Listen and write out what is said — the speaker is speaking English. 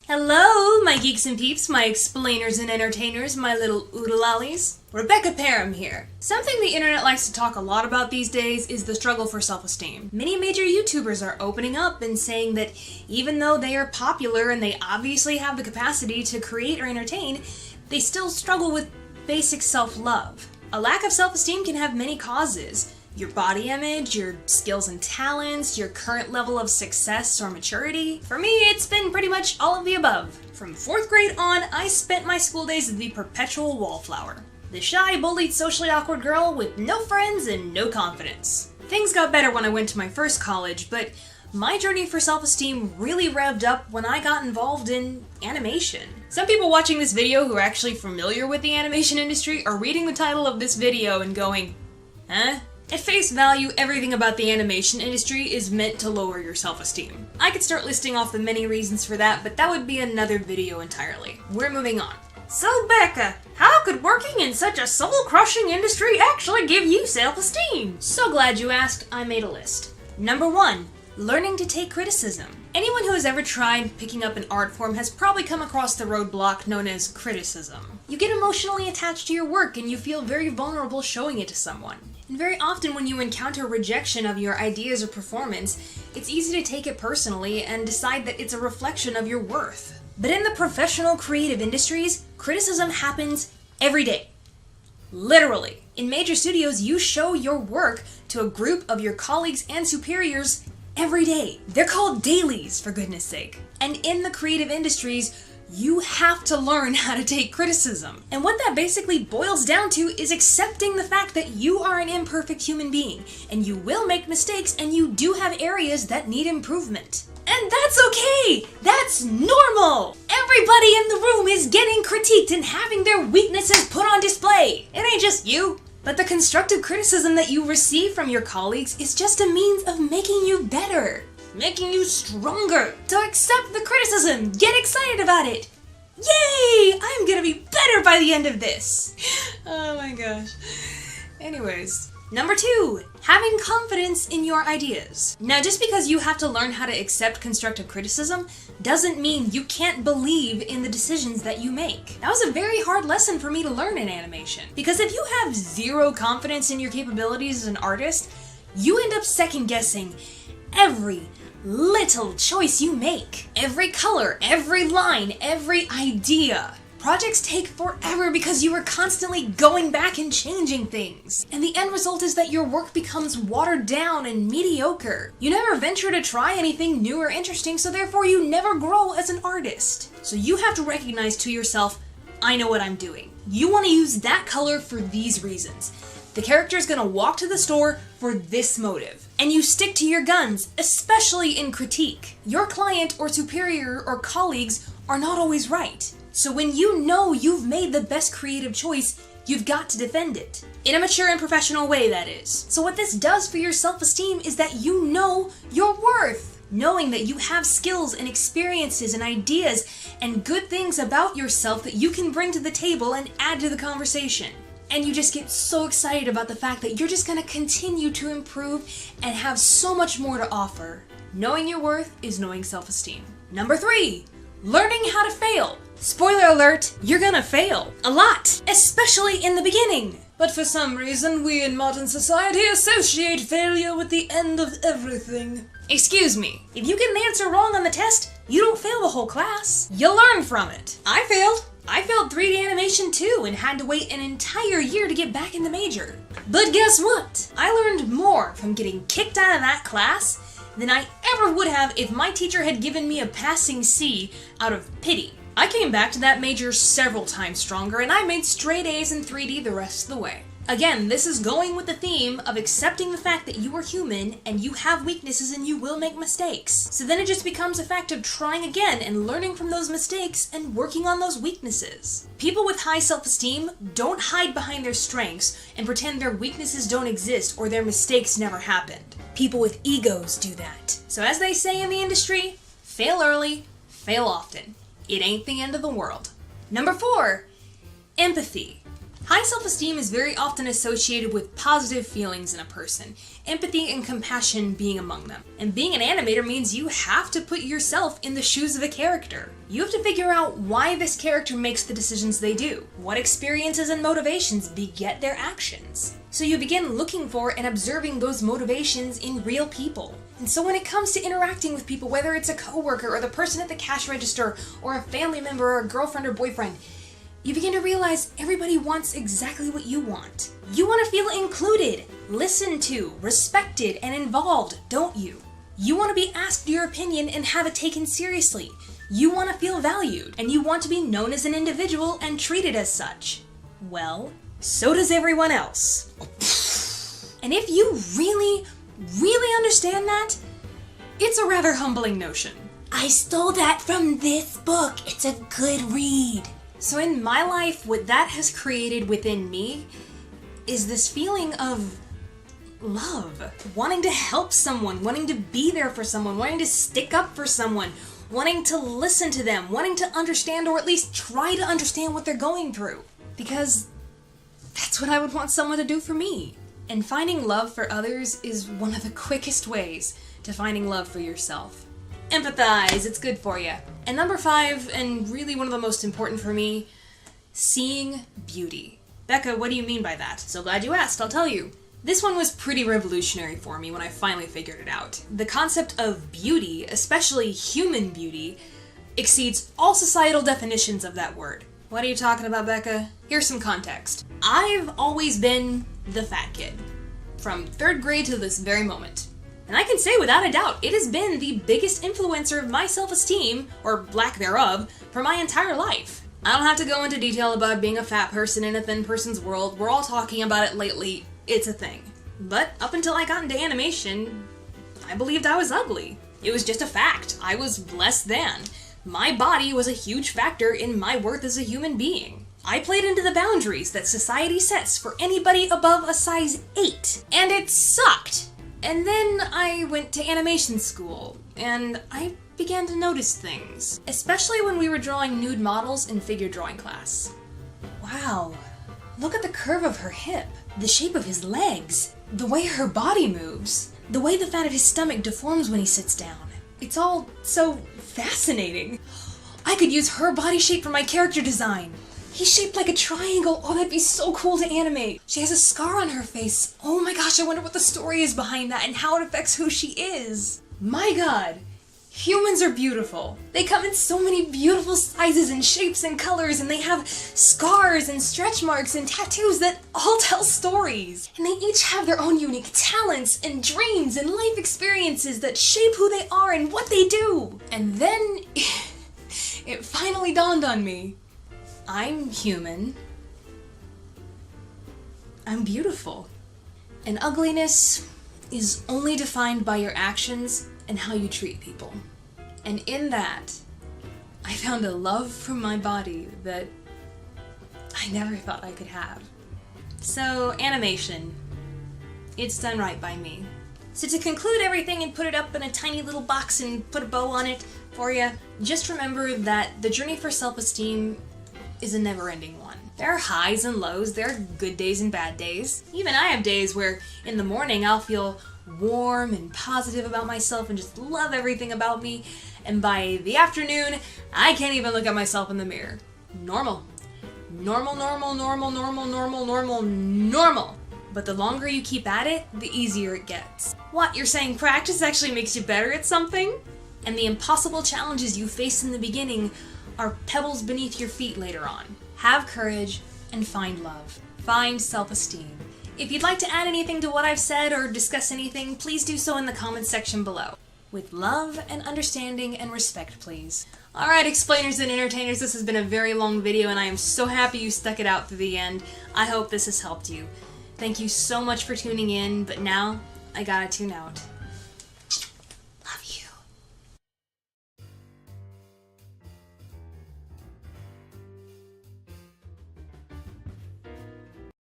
Hello, my geeks and peeps, my explainers and entertainers, my little oodalollies. Rebecca Parham here. Something the internet likes to talk a lot about these days is the struggle for self-esteem. Many major YouTubers are opening up and saying that even though they are popular and they obviously have the capacity to create or entertain, they still struggle with basic self-love. A lack of self-esteem can have many causes. Your body image, your skills and talents, your current level of success or maturity. For me, it's been pretty much all of the above. From 4th grade on, I spent my school days as the perpetual wallflower. The shy, bullied, socially awkward girl with no friends and no confidence. Things got better when I went to my first college, but my journey for self-esteem really revved up when I got involved in animation. Some people watching this video who are actually familiar with the animation industry are reading the title of this video and going, huh? At face value, everything about the animation industry is meant to lower your self-esteem. I could start listing off the many reasons for that, but that would be another video entirely. We're moving on. So Becca, how could working in such a soul-crushing industry actually give you self-esteem? So glad you asked, I made a list. Number 1, learning to take criticism. Anyone who has ever tried picking up an art form has probably come across the roadblock known as criticism. You get emotionally attached to your work and you feel very vulnerable showing it to someone. And very often when you encounter rejection of your ideas or performance, it's easy to take it personally and decide that it's a reflection of your worth. But in the professional creative industries, criticism happens every day. Literally. In major studios, you show your work to a group of your colleagues and superiors every day. They're called dailies, for goodness sake. And in the creative industries, you have to learn how to take criticism. And what that basically boils down to is accepting the fact that you are an imperfect human being, and you will make mistakes, and you do have areas that need improvement. And that's okay! That's normal! Everybody in the room is getting critiqued and having their weaknesses put on display. It ain't just you. But the constructive criticism that you receive from your colleagues is just a means of making you better. Making you stronger. So accept the criticism. Get excited about it. Yay! I'm gonna be better by the end of this. Oh my gosh. Anyways. Number 2, having confidence in your ideas. Now, just because you have to learn how to accept constructive criticism doesn't mean you can't believe in the decisions that you make. That was a very hard lesson for me to learn in animation. Because if you have zero confidence in your capabilities as an artist, you end up second-guessing every little choice you make. Every color, every line, every idea. Projects take forever because you are constantly going back and changing things. And the end result is that your work becomes watered down and mediocre. You never venture to try anything new or interesting, so therefore you never grow as an artist. So you have to recognize to yourself, I know what I'm doing. You want to use that color for these reasons. The character is going to walk to the store for this motive. And you stick to your guns, especially in critique. Your client or superior or colleagues are not always right. So when you know you've made the best creative choice, you've got to defend it. In a mature and professional way, that is. So what this does for your self-esteem is that you know your worth. Knowing that you have skills and experiences and ideas and good things about yourself that you can bring to the table and add to the conversation. And you just get so excited about the fact that you're just going to continue to improve and have so much more to offer. Knowing your worth is knowing self-esteem. Number 3, learning how to fail. Spoiler alert, you're gonna fail. A lot. Especially in the beginning. But for some reason, we in modern society associate failure with the end of everything. Excuse me, if you get an answer wrong on the test, you don't fail the whole class. You learn from it. I failed. I failed 3D animation too and had to wait an entire year to get back in the major. But guess what? I learned more from getting kicked out of that class than I ever would have if my teacher had given me a passing C out of pity. I came back to that major several times stronger and I made straight A's in 3D the rest of the way. Again, this is going with the theme of accepting the fact that you are human and you have weaknesses and you will make mistakes. So then it just becomes a fact of trying again and learning from those mistakes and working on those weaknesses. People with high self-esteem don't hide behind their strengths and pretend their weaknesses don't exist or their mistakes never happened. People with egos do that. So as they say in the industry, fail early, fail often. It ain't the end of the world. Number 4, empathy. High self-esteem is very often associated with positive feelings in a person, empathy and compassion being among them. And being an animator means you have to put yourself in the shoes of a character. You have to figure out why this character makes the decisions they do, what experiences and motivations beget their actions. So you begin looking for and observing those motivations in real people. And so when it comes to interacting with people, whether it's a coworker or the person at the cash register or a family member or a girlfriend or boyfriend, you begin to realize everybody wants exactly what you want. You want to feel included, listened to, respected, and involved, don't you? You want to be asked your opinion and have it taken seriously. You want to feel valued, and you want to be known as an individual and treated as such. Well, so does everyone else. And if you really, really understand that, it's a rather humbling notion. I stole that from this book. It's a good read. So in my life, what that has created within me is this feeling of love. Wanting to help someone, wanting to be there for someone, wanting to stick up for someone, wanting to listen to them, wanting to understand or at least try to understand what they're going through. Because that's what I would want someone to do for me. And finding love for others is one of the quickest ways to finding love for yourself. Empathize, it's good for you. And number 5, and really one of the most important for me, seeing beauty. Becca, what do you mean by that? So glad you asked, I'll tell you. This one was pretty revolutionary for me when I finally figured it out. The concept of beauty, especially human beauty, exceeds all societal definitions of that word. What are you talking about, Becca? Here's some context. I've always been the fat kid, from 3rd grade to this very moment. And I can say without a doubt, it has been the biggest influencer of my self-esteem, or lack thereof, for my entire life. I don't have to go into detail about being a fat person in a thin person's world. We're all talking about it lately. It's a thing. But up until I got into animation, I believed I was ugly. It was just a fact. I was less than. My body was a huge factor in my worth as a human being. I played into the boundaries that society sets for anybody above a size 8. And it sucked. And then I went to animation school, and I began to notice things. Especially when we were drawing nude models in figure drawing class. Wow, look at the curve of her hip, the shape of his legs, the way her body moves, the way the fat of his stomach deforms when he sits down. It's all so fascinating. I could use her body shape for my character design. He's shaped like a triangle. Oh, that'd be so cool to animate. She has a scar on her face. Oh my gosh, I wonder what the story is behind that and how it affects who she is. My God, humans are beautiful. They come in so many beautiful sizes and shapes and colors, and they have scars and stretch marks and tattoos that all tell stories. And they each have their own unique talents and dreams and life experiences that shape who they are and what they do. And then it finally dawned on me. I'm human. I'm beautiful. And ugliness is only defined by your actions and how you treat people. And in that, I found a love for my body that I never thought I could have. So, animation. It's done right by me. So to conclude everything and put it up in a tiny little box and put a bow on it for you, just remember that the journey for self-esteem is a never-ending one. There are highs and lows, there are good days and bad days. Even I have days where in the morning I'll feel warm and positive about myself and just love everything about me, and by the afternoon, I can't even look at myself in the mirror. Normal. Normal, normal, normal, normal, normal, normal, normal. But the longer you keep at it, the easier it gets. What, you're saying practice actually makes you better at something? And the impossible challenges you face in the beginning are pebbles beneath your feet later on. Have courage and find love. Find self-esteem. If you'd like to add anything to what I've said or discuss anything, please do so in the comments section below. With love and understanding and respect, please. Alright, explainers and entertainers, this has been a very long video and I am so happy you stuck it out through the end. I hope this has helped you. Thank you so much for tuning in, but now I gotta tune out.